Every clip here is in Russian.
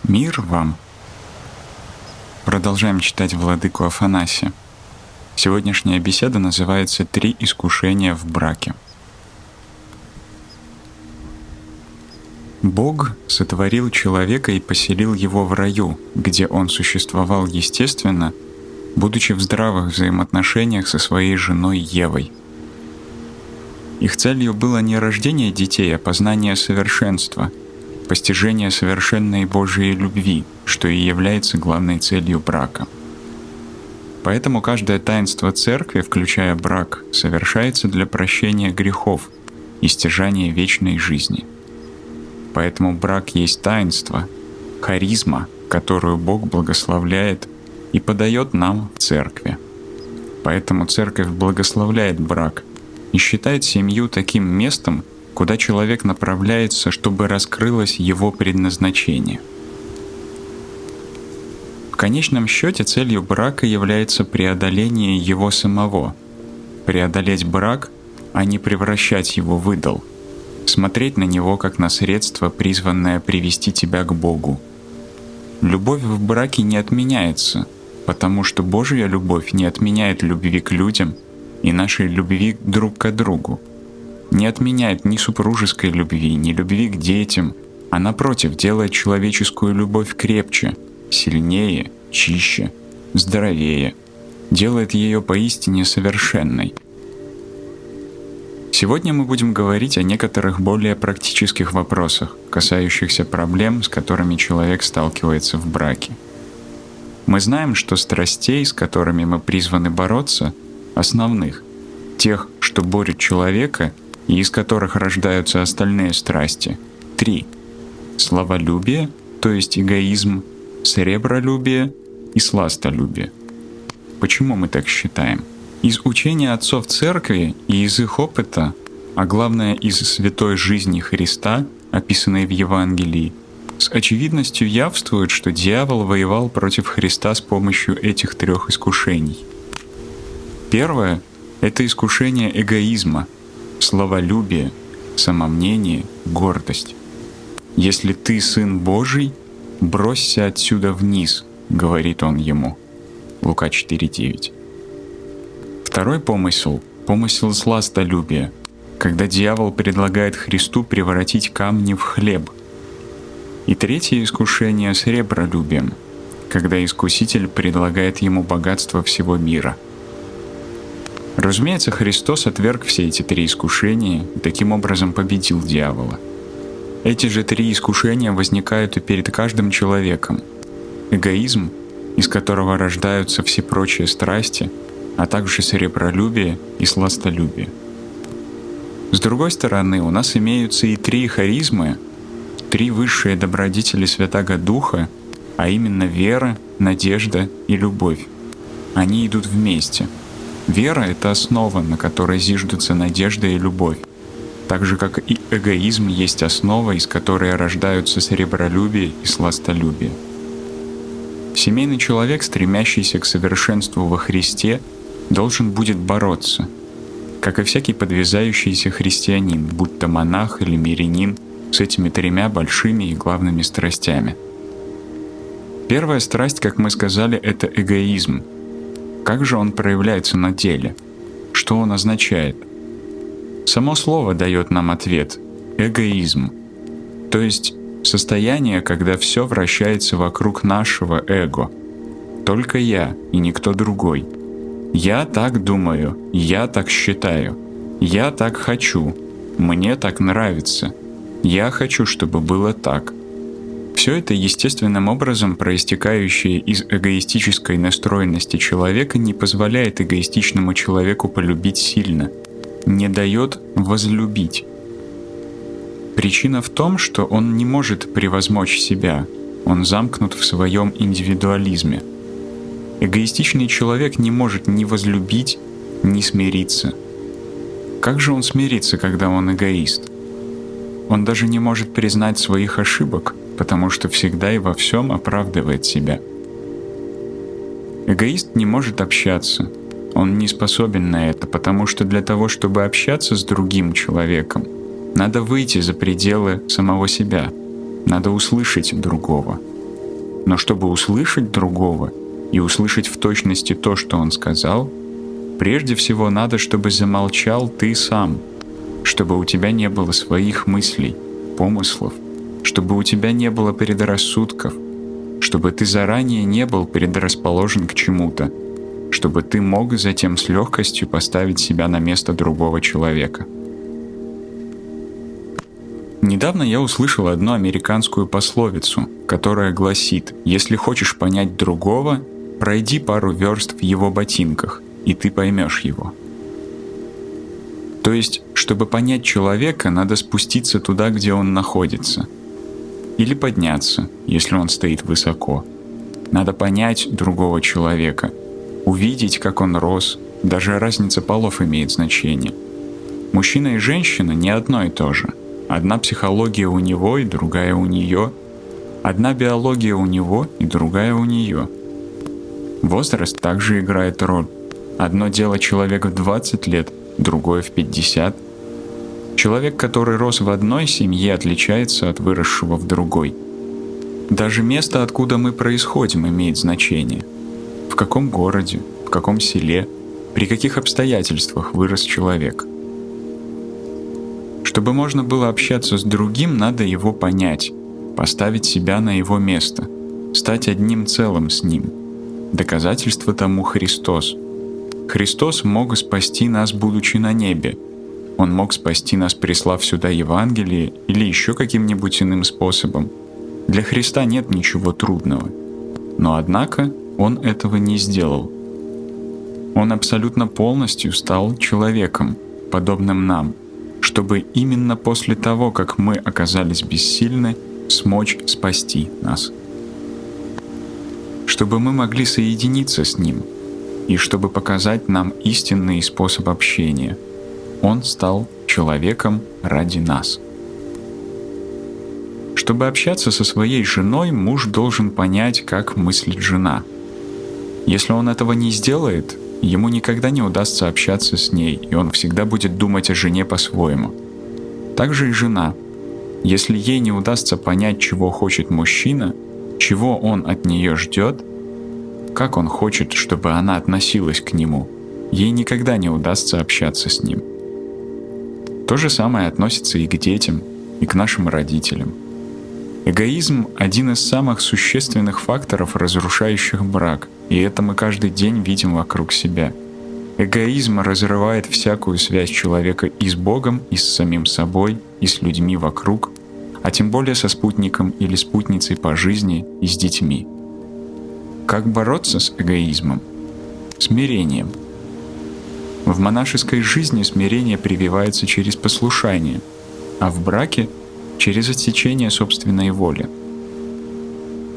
Мир вам! Продолжаем читать Владыку Афанасия. Сегодняшняя беседа называется «Три искушения в браке». Бог сотворил человека и поселил его в раю, где он существовал естественно, будучи в здравых взаимоотношениях со своей женой Евой. Их целью было не рождение детей, а познание совершенства, постижение совершенной Божией любви, что и является главной целью брака. Поэтому каждое таинство Церкви, включая брак, совершается для прощения грехов и стяжания вечной жизни. Поэтому брак есть таинство, харизма, которую Бог благословляет и подает нам в Церкви. Поэтому Церковь благословляет брак и считает семью таким местом, куда человек направляется, чтобы раскрылось его предназначение. В конечном счете целью брака является преодоление его самого. Преодолеть брак, а не превращать его в идол. Смотреть на него как на средство, призванное привести тебя к Богу. Любовь в браке не отменяется, потому что Божья любовь не отменяет любви к людям и нашей любви друг к другу. Не отменяет ни супружеской любви, ни любви к детям, а напротив делает человеческую любовь крепче, сильнее, чище, здоровее, делает ее поистине совершенной. Сегодня мы будем говорить о некоторых более практических вопросах, касающихся проблем, с которыми человек сталкивается в браке. Мы знаем, что страстей, с которыми мы призваны бороться, основных, тех, что борют человека, и из которых рождаются остальные страсти, три: славолюбие, то есть эгоизм, сребролюбие и сластолюбие. Почему мы так считаем? Из учения отцов Церкви и из их опыта, а главное из святой жизни Христа, описанной в Евангелии, с очевидностью явствует, что дьявол воевал против Христа с помощью этих трех искушений. Первое — это искушение эгоизма, славолюбие, самомнение, гордость. «Если ты Сын Божий, бросься отсюда вниз», — говорит он ему. Лука 4:9. Второй помысел — помысел сластолюбия, когда дьявол предлагает Христу превратить камни в хлеб. И третье искушение — сребролюбием, когда искуситель предлагает ему богатство всего мира. Разумеется, Христос отверг все эти три искушения и таким образом победил дьявола. Эти же три искушения возникают и перед каждым человеком. Эгоизм, из которого рождаются все прочие страсти, а также сребролюбие и сластолюбие. С другой стороны, у нас имеются и три харизмы, три высшие добродетели Святаго Духа, а именно вера, надежда и любовь. Они идут вместе. Вера — это основа, на которой зиждутся надежда и любовь, так же, как и эгоизм есть основа, из которой рождаются сребролюбие и сластолюбие. Семейный человек, стремящийся к совершенству во Христе, должен будет бороться, как и всякий подвязающийся христианин, будь то монах или мирянин, с этими тремя большими и главными страстями. Первая страсть, как мы сказали, это эгоизм. Как же он проявляется на деле? Что он означает? Само слово дает нам ответ — эгоизм. То есть состояние, когда все вращается вокруг нашего эго. Только я и никто другой. Я так думаю, я так считаю, я так хочу, мне так нравится, я хочу, чтобы было так. Все это естественным образом проистекающее из эгоистической настроенности человека не позволяет эгоистичному человеку полюбить сильно, не дает возлюбить. Причина в том, что он не может превозмочь себя, он замкнут в своем индивидуализме. Эгоистичный человек не может ни возлюбить, ни смириться. Как же он смирится, когда он эгоист? Он даже не может признать своих ошибок, потому что всегда и во всем оправдывает себя. Эгоист не может общаться. Он не способен на это, потому что для того, чтобы общаться с другим человеком, надо выйти за пределы самого себя, надо услышать другого. Но чтобы услышать другого и услышать в точности то, что он сказал, прежде всего надо, чтобы замолчал ты сам, чтобы у тебя не было своих мыслей, помыслов, чтобы у тебя не было предрассудков, чтобы ты заранее не был предрасположен к чему-то, чтобы ты мог затем с легкостью поставить себя на место другого человека. Недавно я услышал одну американскую пословицу, которая гласит: «Если хочешь понять другого, пройди пару верст в его ботинках, и ты поймешь его». То есть, чтобы понять человека, надо спуститься туда, где он находится. Или подняться, если он стоит высоко. Надо понять другого человека, увидеть, как он рос, даже разница полов имеет значение. Мужчина и женщина не одно и то же. Одна психология у него и другая у нее. Одна биология у него и другая у нее. Возраст также играет роль. Одно дело человек в 20 лет, другое в 50. Человек, который рос в одной семье, отличается от выросшего в другой. Даже место, откуда мы происходим, имеет значение. В каком городе, в каком селе, при каких обстоятельствах вырос человек. Чтобы можно было общаться с другим, надо его понять, поставить себя на его место, стать одним целым с ним. Доказательство тому Христос. Христос мог спасти нас, будучи на небе. Он мог спасти нас, прислав сюда Евангелие или еще каким-нибудь иным способом. Для Христа нет ничего трудного. Но однако Он этого не сделал. Он абсолютно полностью стал человеком, подобным нам, чтобы именно после того, как мы оказались бессильны, смочь спасти нас. Чтобы мы могли соединиться с Ним, и чтобы показать нам истинный способ общения. Он стал человеком ради нас. Чтобы общаться со своей женой, муж должен понять, как мыслит жена. Если он этого не сделает, ему никогда не удастся общаться с ней, и он всегда будет думать о жене по-своему. Также и жена. Если ей не удастся понять, чего хочет мужчина, чего он от нее ждет, как он хочет, чтобы она относилась к нему, ей никогда не удастся общаться с ним. То же самое относится и к детям, и к нашим родителям. Эгоизм — один из самых существенных факторов, разрушающих брак, и это мы каждый день видим вокруг себя. Эгоизм разрывает всякую связь человека и с Богом, и с самим собой, и с людьми вокруг, а тем более со спутником или спутницей по жизни и с детьми. Как бороться с эгоизмом? Смирением. В монашеской жизни смирение прививается через послушание, а в браке — через отсечение собственной воли.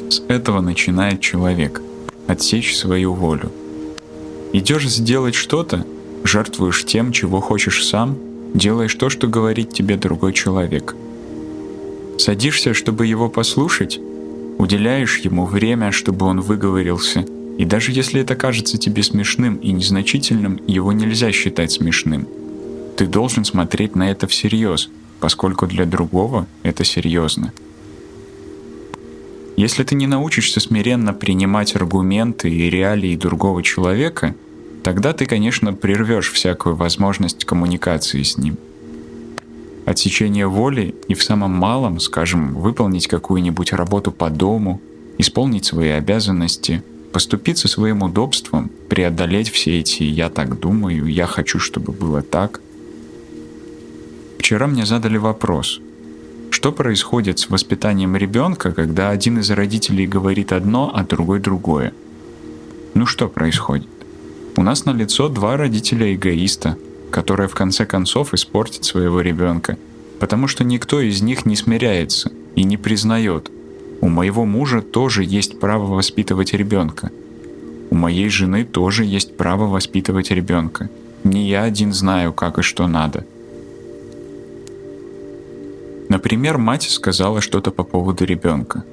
С этого начинает человек — отсечь свою волю. Идешь сделать что-то, жертвуешь тем, чего хочешь сам, делаешь то, что говорит тебе другой человек. Садишься, чтобы его послушать, уделяешь ему время, чтобы он выговорился, и даже если это кажется тебе смешным и незначительным, его нельзя считать смешным. Ты должен смотреть на это всерьез, поскольку для другого это серьезно. Если ты не научишься смиренно принимать аргументы и реалии другого человека, тогда ты, конечно, прервешь всякую возможность коммуникации с ним. Отсечение воли и в самом малом, скажем, выполнить какую-нибудь работу по дому, исполнить свои обязанности, поступиться своим удобством, преодолеть все эти «я так думаю», «я хочу, чтобы было так». Вчера мне задали вопрос: что происходит с воспитанием ребенка, когда один из родителей говорит одно, а другой другое? Ну что происходит? У нас налицо два родителя-эгоиста, которые в конце концов испортят своего ребенка, потому что никто из них не смиряется и не признает: у моего мужа тоже есть право воспитывать ребенка, у моей жены тоже есть право воспитывать ребенка, не я один знаю, как и что надо. Например, мать сказала что-то по поводу ребенка.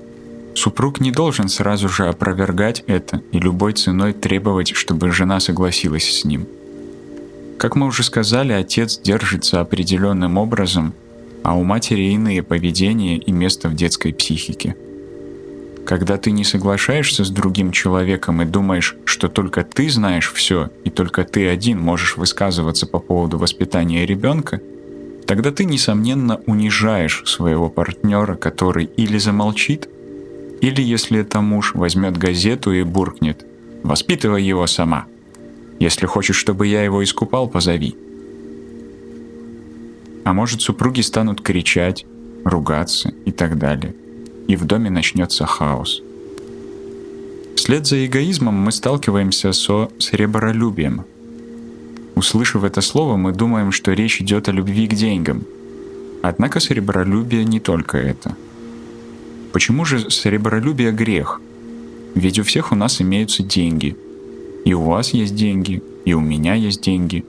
Супруг не должен сразу же опровергать это и любой ценой требовать, чтобы жена согласилась с ним. Как мы уже сказали, отец держится определенным образом, а у матери иные поведения и место в детской психике. Когда ты не соглашаешься с другим человеком и думаешь, что только ты знаешь все, и только ты один можешь высказываться по поводу воспитания ребенка, тогда ты, несомненно, унижаешь своего партнера, который или замолчит, или, если это муж, возьмет газету и буркнет: «Воспитывай его сама. Если хочешь, чтобы я его искупал, позови». А может, супруги станут кричать, ругаться и так далее. И в доме начнется хаос. Вслед за эгоизмом мы сталкиваемся со сребролюбием. Услышав это слово, мы думаем, что речь идет о любви к деньгам. Однако сребролюбие не только это. Почему же сребролюбие грех? Ведь у всех у нас имеются деньги. И у вас есть деньги, и у меня есть деньги,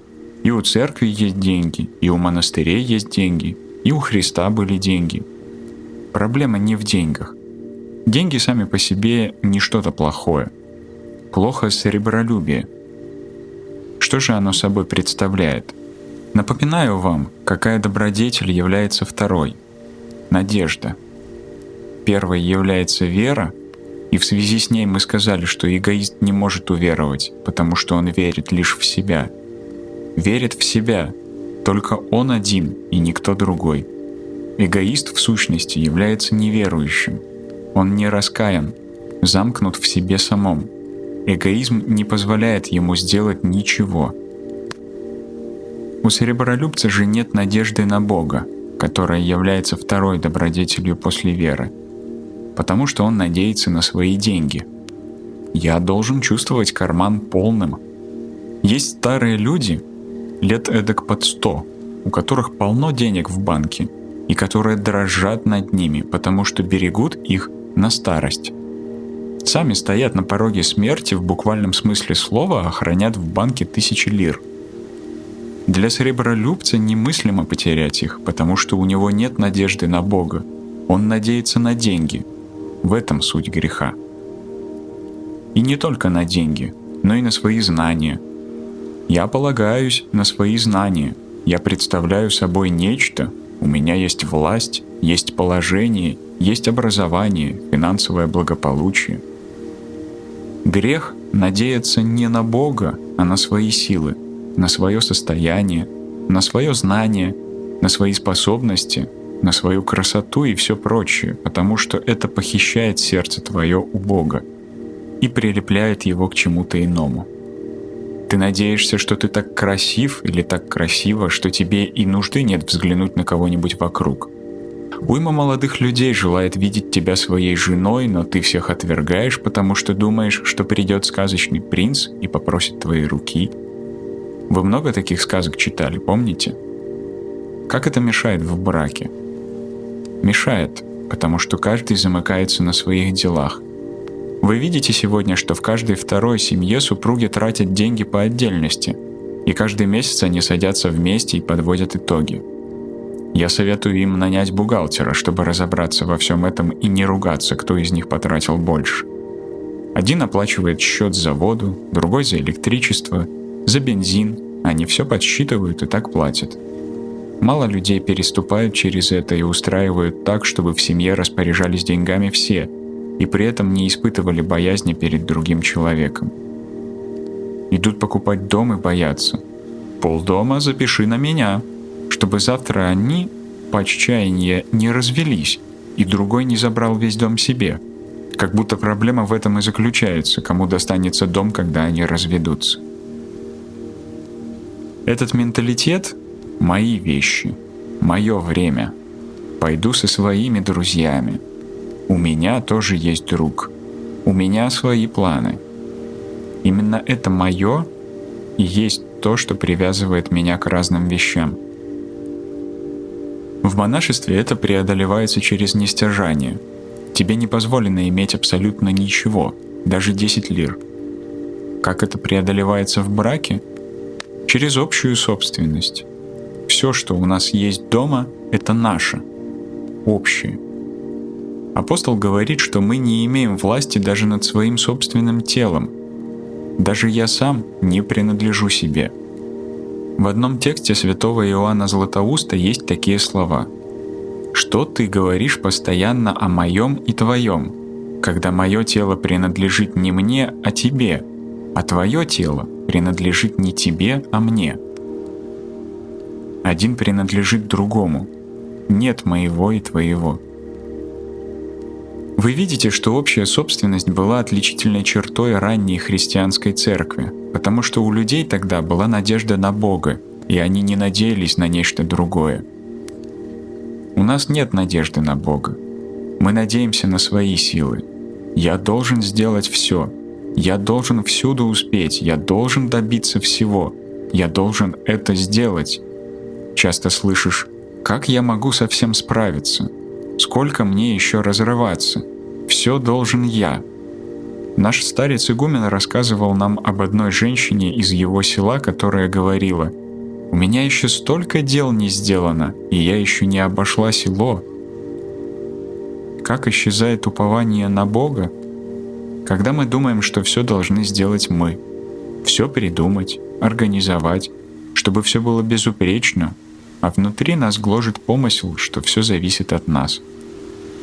и у церкви есть деньги, и у монастырей есть деньги, и у Христа были деньги. Проблема не в деньгах. Деньги сами по себе не что-то плохое. Плохо сребролюбие. Что же оно собой представляет? Напоминаю вам, какая добродетель является второй — надежда. Первой является вера, и в связи с ней мы сказали, что эгоист не может уверовать, потому что он верит лишь в себя. Верит в себя, только он один и никто другой. Эгоист в сущности является неверующим. Он не раскаян, замкнут в себе самом. Эгоизм не позволяет ему сделать ничего. У сребролюбца же нет надежды на Бога, которая является второй добродетелью после веры, потому что он надеется на свои деньги. Я должен чувствовать карман полным. Есть старые люди, лет эдак под 100, у которых полно денег в банке, и которые дрожат над ними, потому что берегут их на старость. Сами стоят на пороге смерти в буквальном смысле слова, а хранят в банке 1000 лир. Для сребролюбца немыслимо потерять их, потому что у него нет надежды на Бога. Он надеется на деньги. В этом суть греха. И не только на деньги, но и на свои знания. Я полагаюсь на свои знания. Я представляю собой нечто. У меня есть власть, есть положение, есть образование, финансовое благополучие. Грех надеяться не на Бога, а на свои силы, на свое состояние, на свое знание, на свои способности, на свою красоту и все прочее, потому что это похищает сердце твое у Бога и прилепляет его к чему-то иному. Ты надеешься, что ты так красив или так красива, что тебе и нужды нет взглянуть на кого-нибудь вокруг. Уйма молодых людей желает видеть тебя своей женой, но ты всех отвергаешь, потому что думаешь, что придет сказочный принц и попросит твоей руки. Вы много таких сказок читали, помните? Как это мешает в браке? Мешает, потому что каждый замыкается на своих делах. Вы видите сегодня, что в каждой второй семье супруги тратят деньги по отдельности, и каждый месяц они садятся вместе и подводят итоги. Я советую им нанять бухгалтера, чтобы разобраться во всем этом и не ругаться, кто из них потратил больше. Один оплачивает счет за воду, другой за электричество, за бензин, они все подсчитывают и так платят. Мало людей переступают через это и устраивают так, чтобы в семье распоряжались деньгами все, и при этом не испытывали боязни перед другим человеком. Идут покупать дом и боятся. Полдома запиши на меня, чтобы завтра они, по отчаянию, не развелись, и другой не забрал весь дом себе. Как будто проблема в этом и заключается, кому достанется дом, когда они разведутся. Этот менталитет — мои вещи, мое время. Пойду со своими друзьями. У меня тоже есть друг. У меня свои планы. Именно это мое и есть то, что привязывает меня к разным вещам. В монашестве это преодолевается через нестяжание. Тебе не позволено иметь абсолютно ничего, даже 10 лир. Как это преодолевается в браке? Через общую собственность. Все, что у нас есть дома, это наше, общее. Апостол говорит, что мы не имеем власти даже над своим собственным телом. Даже я сам не принадлежу себе. В одном тексте святого Иоанна Златоуста есть такие слова: «Что ты говоришь постоянно о моем и твоем? когда мое тело принадлежит не мне, а тебе, а твое тело принадлежит не тебе, а мне. Один принадлежит другому. Нет моего и твоего. Вы видите, что общая собственность была отличительной чертой ранней христианской церкви, потому что у людей тогда была надежда на Бога, и они не надеялись на нечто другое. У нас нет надежды на Бога. Мы надеемся на свои силы. Я должен сделать все. Я должен всюду успеть. Я должен добиться всего. Я должен это сделать. Часто слышишь: «Как я могу со всем справиться? Сколько мне еще разрываться? Все должен я». Наш старец игумен рассказывал нам об одной женщине из его села, которая говорила: «У меня еще столько дел не сделано, и я еще не обошла село». Как исчезает упование на Бога? Когда мы думаем, что все должны сделать мы, все придумать, организовать, чтобы все было безупречно, а внутри нас гложет помысел, что все зависит от нас.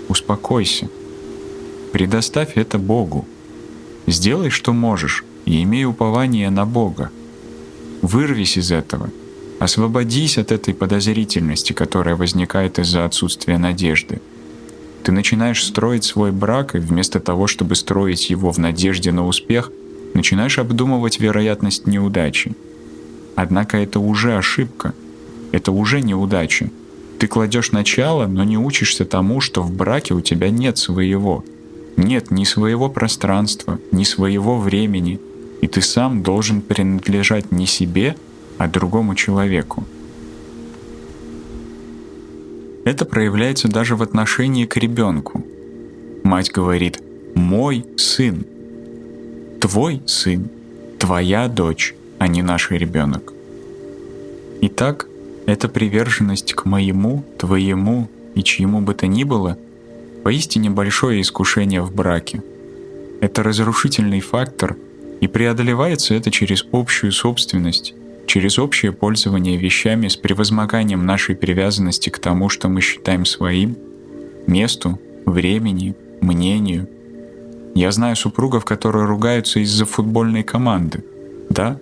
Успокойся. Предоставь это Богу. Сделай, что можешь, и имей упование на Бога. Вырвись из этого. Освободись от этой подозрительности, которая возникает из-за отсутствия надежды. Ты начинаешь строить свой брак, и вместо того, чтобы строить его в надежде на успех, начинаешь обдумывать вероятность неудачи. Однако это уже ошибка. Это уже неудача. Ты кладешь начало, но не учишься тому, что в браке у тебя нет своего. Нет ни своего пространства, ни своего времени, и ты сам должен принадлежать не себе, а другому человеку. Это проявляется даже в отношении к ребенку. Мать говорит: «Мой сын», «Твой сын», «Твоя дочь», а не наш ребенок. Итак, эта приверженность к моему, твоему и чьему бы то ни было поистине большое искушение в браке. Это разрушительный фактор, и преодолевается это через общую собственность, через общее пользование вещами с превозмоганием нашей привязанности к тому, что мы считаем своим, месту, времени, мнению. Я знаю супругов, которые ругаются из-за футбольной команды. Да,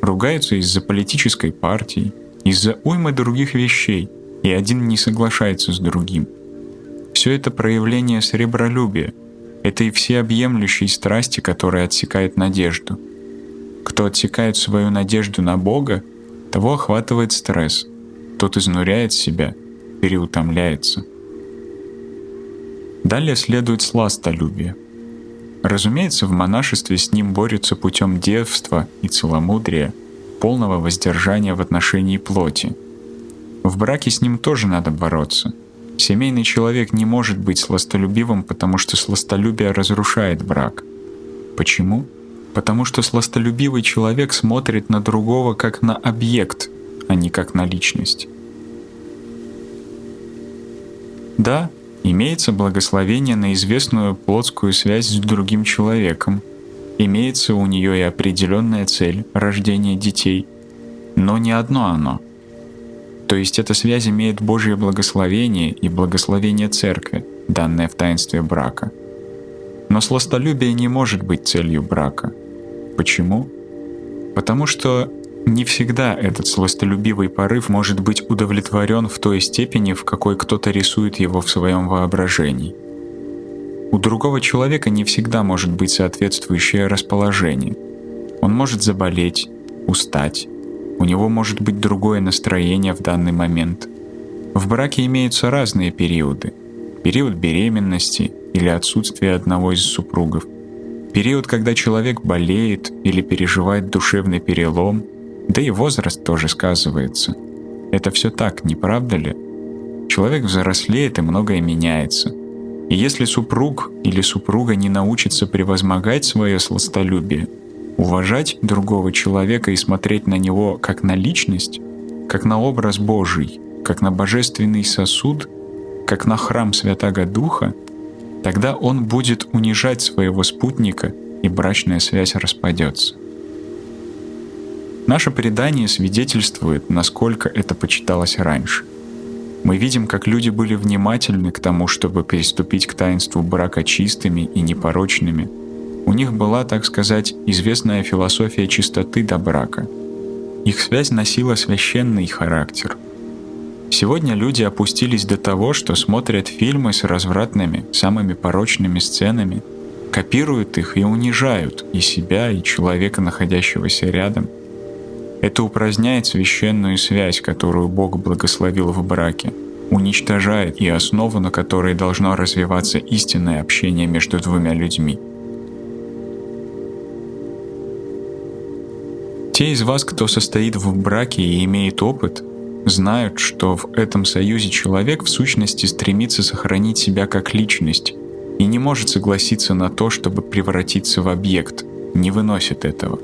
ругаются из-за политической партии, из-за уймы других вещей, и один не соглашается с другим. Все это проявление сребролюбия, это и всеобъемлющей страсти, которая отсекает надежду. Кто отсекает свою надежду на Бога, того охватывает стресс, тот изнуряет себя, переутомляется. Далее следует сластолюбие. Разумеется, в монашестве с ним борются путем девства и целомудрия, полного воздержания в отношении плоти. В браке с ним тоже надо бороться. Семейный человек не может быть сластолюбивым, потому что сластолюбие разрушает брак. Почему? Потому что сластолюбивый человек смотрит на другого как на объект, а не как на личность. Да, имеется благословение на известную плотскую связь с другим человеком, имеется у нее и определенная цель — рождение детей, но не одно оно. То есть эта связь имеет Божье благословение и благословение Церкви, данное в таинстве брака. Но сластолюбие не может быть целью брака. Почему? Потому что не всегда этот сластолюбивый порыв может быть удовлетворен в той степени, в какой кто-то рисует его в своем воображении. У другого человека не всегда может быть соответствующее расположение. Он может заболеть, устать, у него может быть другое настроение в данный момент. В браке имеются разные периоды. Период беременности или отсутствия одного из супругов. Период, когда человек болеет или переживает душевный перелом, да и возраст тоже сказывается. Это все так, не правда ли? Человек взрослеет и многое меняется. И если супруг или супруга не научится превозмогать свое сластолюбие, уважать другого человека и смотреть на него как на личность, как на образ Божий, как на божественный сосуд, как на храм Святаго Духа, тогда он будет унижать своего спутника, и брачная связь распадется. Наше предание свидетельствует, насколько это почиталось раньше. Мы видим, как люди были внимательны к тому, чтобы приступить к таинству брака чистыми и непорочными. У них была, так сказать, известная философия чистоты до брака. Их связь носила священный характер. Сегодня люди опустились до того, что смотрят фильмы с развратными, самыми порочными сценами, копируют их и унижают и себя, и человека, находящегося рядом. Это упраздняет священную связь, которую Бог благословил в браке, уничтожает и основу, на которой должно развиваться истинное общение между двумя людьми. Те из вас, кто состоит в браке и имеет опыт, знают, что в этом союзе человек в сущности стремится сохранить себя как личность и не может согласиться на то, чтобы превратиться в объект, не выносит этого.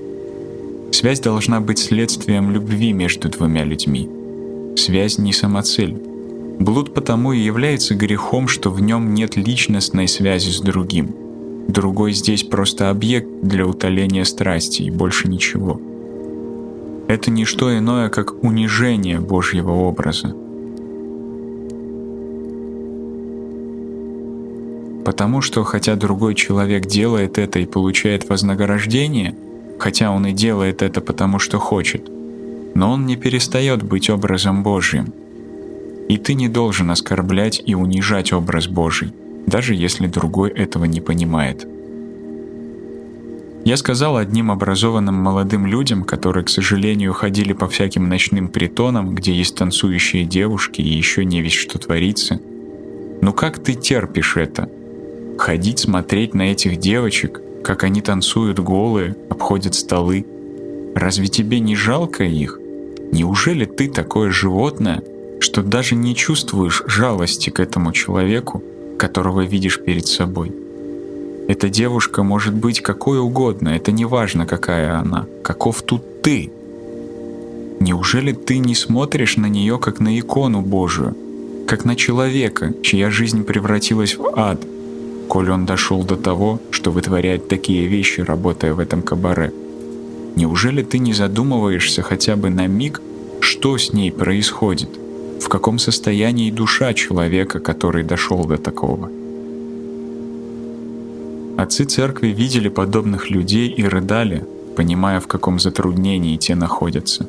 Связь должна быть следствием любви между двумя людьми. Связь не самоцель. Блуд потому и является грехом, что в нем нет личностной связи с другим. Другой здесь просто объект для утоления страсти и больше ничего. Это не что иное, как унижение Божьего образа. Потому что, хотя другой человек делает это и получает вознаграждение, хотя он и делает это потому, что хочет, но он не перестает быть образом Божьим. И ты не должен оскорблять и унижать образ Божий, даже если другой этого не понимает. Я сказал одним образованным молодым людям, которые, к сожалению, ходили по всяким ночным притонам, где есть танцующие девушки и еще не весть что творится: «Ну как ты терпишь это? Ходить смотреть на этих девочек, как они танцуют голые, обходят столы. Разве тебе не жалко их? Неужели ты такое животное, что даже не чувствуешь жалости к этому человеку, которого видишь перед собой? Эта девушка может быть какой угодно, это не важно, какая она, каков тут ты. Неужели ты не смотришь на нее как на икону Божию, как на человека, чья жизнь превратилась в ад, коль он дошел до того, что вытворяет такие вещи, работая в этом кабаре? Неужели ты не задумываешься хотя бы на миг, что с ней происходит, в каком состоянии душа человека, который дошел до такого?» Отцы церкви видели подобных людей и рыдали, понимая, в каком затруднении те находятся.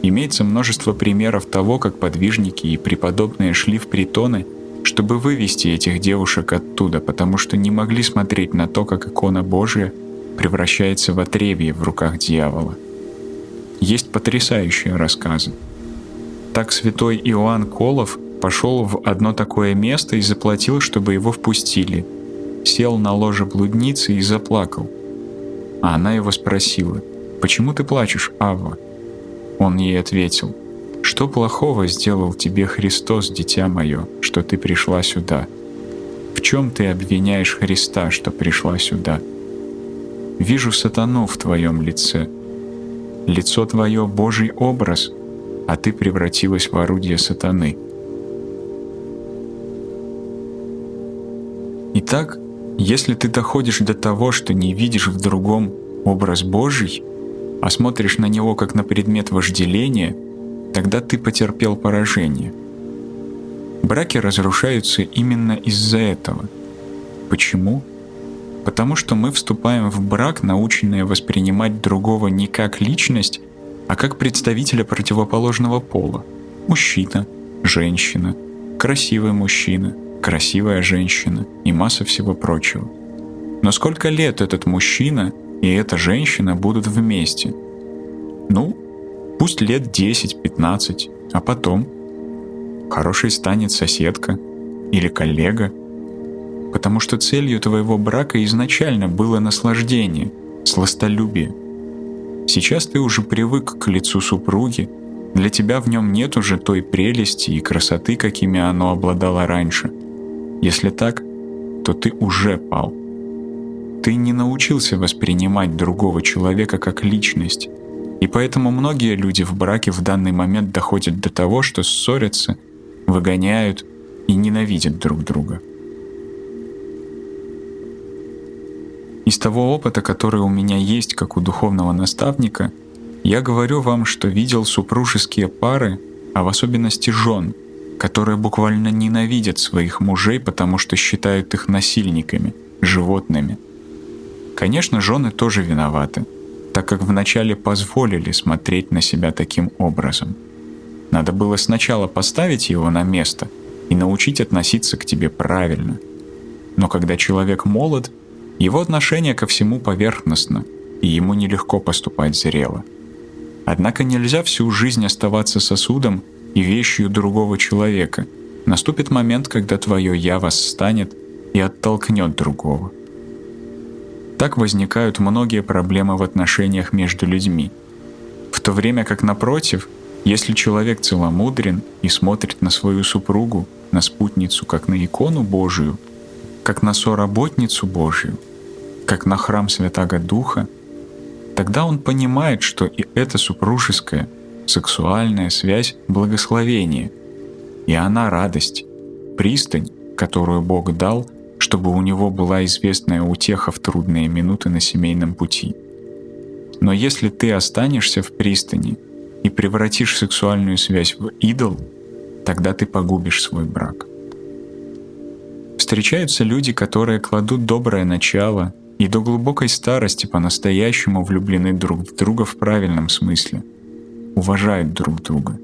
Имеется множество примеров того, как подвижники и преподобные шли в притоны, чтобы вывести этих девушек оттуда, потому что не могли смотреть на то, как икона Божия превращается в отребье в руках дьявола. Есть потрясающие рассказы. Так святой Иоанн Колов пошел в одно такое место и заплатил, чтобы его впустили. Сел на ложе блудницы и заплакал. А она его спросила: «Почему ты плачешь, Авва?» Он ей ответил: «Что плохого сделал тебе Христос, дитя мое, что ты пришла сюда? В чем ты обвиняешь Христа, что пришла сюда? Вижу сатану в твоем лице. Лицо твое — Божий образ, а ты превратилась в орудие сатаны». Итак, если ты доходишь до того, что не видишь в другом образ Божий, а смотришь на него как на предмет вожделения, тогда ты потерпел поражение. Браки разрушаются именно из-за этого. Почему? Потому что мы вступаем в брак, наученные воспринимать другого не как личность, а как представителя противоположного пола. Мужчина, женщина, красивый мужчина, красивая женщина и масса всего прочего. Но сколько лет этот мужчина и эта женщина будут вместе? Ну, пусть лет 10-15, а потом хорошей станет соседка или коллега, потому что целью твоего брака изначально было наслаждение, сластолюбие. Сейчас ты уже привык к лицу супруги, для тебя в нем нет уже той прелести и красоты, какими оно обладало раньше. Если так, то ты уже пал. Ты не научился воспринимать другого человека как личность, и поэтому многие люди в браке в данный момент доходят до того, что ссорятся, выгоняют и ненавидят друг друга. Из того опыта, который у меня есть как у духовного наставника, я говорю вам, что видел супружеские пары, а в особенности жен, которые буквально ненавидят своих мужей, потому что считают их насильниками, животными. Конечно, жены тоже виноваты, так как вначале позволили смотреть на себя таким образом. Надо было сначала поставить его на место и научить относиться к тебе правильно. Но когда человек молод, его отношение ко всему поверхностно, и ему нелегко поступать зрело. Однако нельзя всю жизнь оставаться сосудом и вещью другого человека. Наступит момент, когда твое «я» восстанет и оттолкнет другого. Так возникают многие проблемы в отношениях между людьми. В то время как, напротив, если человек целомудрен и смотрит на свою супругу, на спутницу, как на икону Божию, как на соработницу Божию, как на храм Святаго Духа, тогда он понимает, что и эта супружеская, сексуальная связь — благословение, и она — радость, пристань, которую Бог дал, чтобы у него была известная утеха в трудные минуты на семейном пути. Но если ты останешься в пристани и превратишь сексуальную связь в идол, тогда ты погубишь свой брак. Встречаются люди, которые кладут доброе начало и до глубокой старости по-настоящему влюблены друг в друга в правильном смысле, уважают друг друга.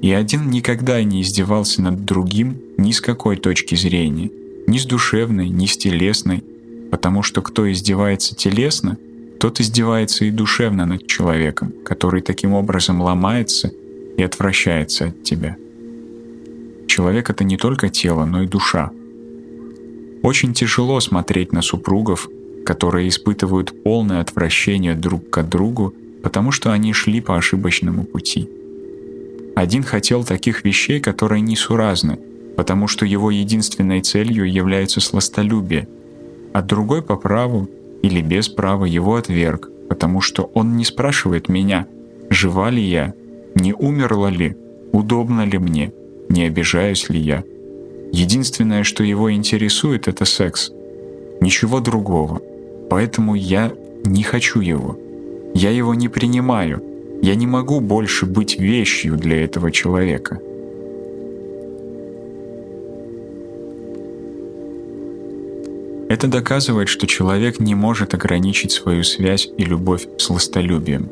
И один никогда не издевался над другим ни с какой точки зрения, ни с душевной, ни с телесной, потому что кто издевается телесно, тот издевается и душевно над человеком, который таким образом ломается и отвращается от тебя. Человек — это не только тело, но и душа. Очень тяжело смотреть на супругов, которые испытывают полное отвращение друг к другу, потому что они шли по ошибочному пути. Один хотел таких вещей, которые несуразны, потому что его единственной целью является сластолюбие, а другой по праву или без права его отверг, потому что он не спрашивает меня, жива ли я, не умерла ли, удобно ли мне, не обижаюсь ли я. Единственное, что его интересует, это секс. Ничего другого. Поэтому я не хочу его. Я его не принимаю. Я не могу больше быть вещью для этого человека. Это доказывает, что человек не может ограничить свою связь и любовь сластолюбием.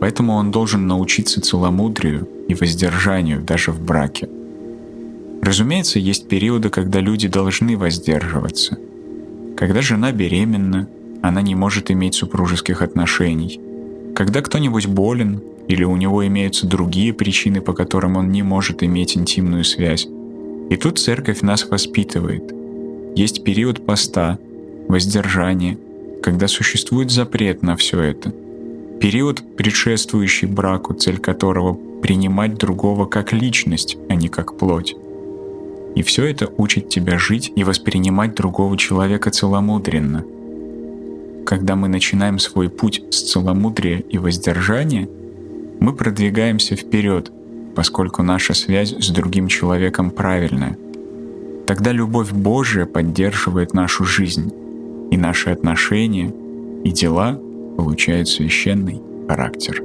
Поэтому он должен научиться целомудрию и воздержанию даже в браке. Разумеется, есть периоды, когда люди должны воздерживаться. Когда жена беременна, она не может иметь супружеских отношений. Когда кто-нибудь болен, или у него имеются другие причины, по которым он не может иметь интимную связь. И тут церковь нас воспитывает. Есть период поста, воздержания, когда существует запрет на все это. Период, предшествующий браку, цель которого — принимать другого как личность, а не как плоть. И все это учит тебя жить и воспринимать другого человека целомудренно. Когда мы начинаем свой путь с целомудрия и воздержания, мы продвигаемся вперед, поскольку наша связь с другим человеком правильная. Тогда любовь Божия поддерживает нашу жизнь, и наши отношения и дела получают священный характер.